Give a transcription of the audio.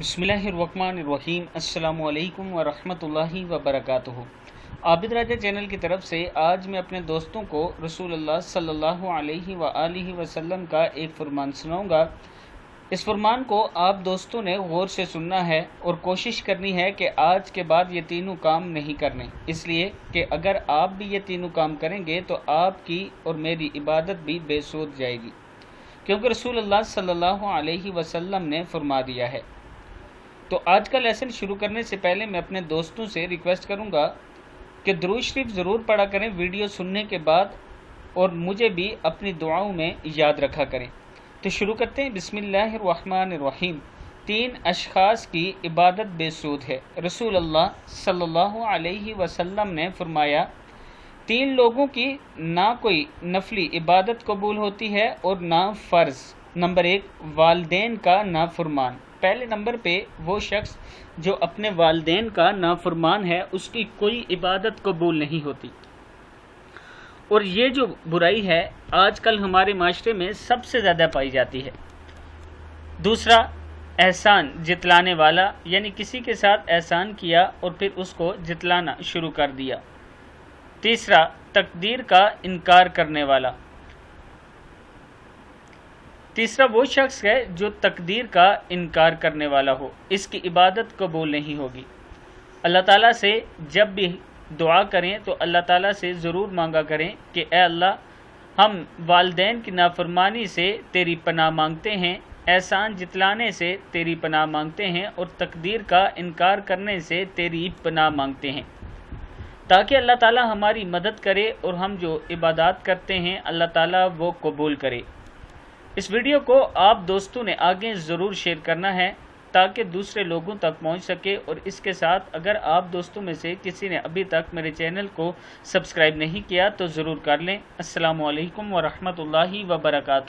बिस्मिल्लाहिर्रहमानिर्रहीम। अस्सलामु अलैकुम वरहमतुल्लाहि वबरकातुहू। आबिद राजा चैनल की तरफ से आज मैं अपने दोस्तों को रसूलुल्लाह सल्लल्लाहु अलैहि वआलिहि वसल्लम का एक फरमान सुनाऊंगा। इस फरमान को आप दोस्तों ने गौर से सुनना है और कोशिश करनी है कि आज के बाद ये तीनों काम नहीं करने, इसलिए कि अगर आप भी ये तीनों काम करेंगे तो आपकी और मेरी इबादत भी बेसूद जाएगी, क्योंकि रसूलुल्लाह सल्लल्लाहु अलैहि वसल्लम ने फरमा दिया है। तो आज का लेसन शुरू करने से पहले मैं अपने दोस्तों से रिक्वेस्ट करूंगा कि दुरूद शरीफ ज़रूर पढ़ा करें वीडियो सुनने के बाद, और मुझे भी अपनी दुआओं में याद रखा करें। तो शुरू करते हैं। बिस्मिल्लाहिर्रहमानिर्रहीम। 3 अशखास की इबादत बेसूद है। रसूलुल्लाह सल्लल्लाहु अलैहि वसल्लम ने फरमाया, 3 लोगों की ना कोई नफली इबादत कबूल होती है और ना फ़र्ज़। नंबर 1, वालदैन का नाफरमान। पहले नंबर पे वो शख्स जो अपने वालदैन का नाफरमान है, उसकी कोई इबादत कबूल नहीं होती। और ये जो बुराई है आजकल हमारे माशरे में सबसे ज़्यादा पाई जाती है। दूसरा, एहसान जितलाने वाला, यानी किसी के साथ एहसान किया और फिर उसको जितलाना शुरू कर दिया। तीसरा, तकदीर का इनकार करने वाला। तीसरा वो शख्स है जो तकदीर का इनकार करने वाला हो, इसकी इबादत कबूल नहीं होगी। अल्लाह ताला से जब भी दुआ करें तो अल्लाह ताला से ज़रूर मांगा करें कि ए अल्लाह, हम वालदैन की नाफरमानी से तेरी पनाह मांगते हैं, एहसान जितलाने से तेरी पनाह मांगते हैं और तकदीर का इनकार करने से तेरी पनाह मांगते हैं, ताकि अल्लाह ताला हमारी मदद करे और हम जो इबादत करते हैं अल्लाह ताला वो कबूल करे। इस वीडियो को आप दोस्तों ने आगे ज़रूर शेयर करना है ताकि दूसरे लोगों तक पहुंच सके। और इसके साथ अगर आप दोस्तों में से किसी ने अभी तक मेरे चैनल को सब्सक्राइब नहीं किया तो ज़रूर कर लें। अस्सलामु अलैकुम वरहमतुल्लाहि वबरकातुहू।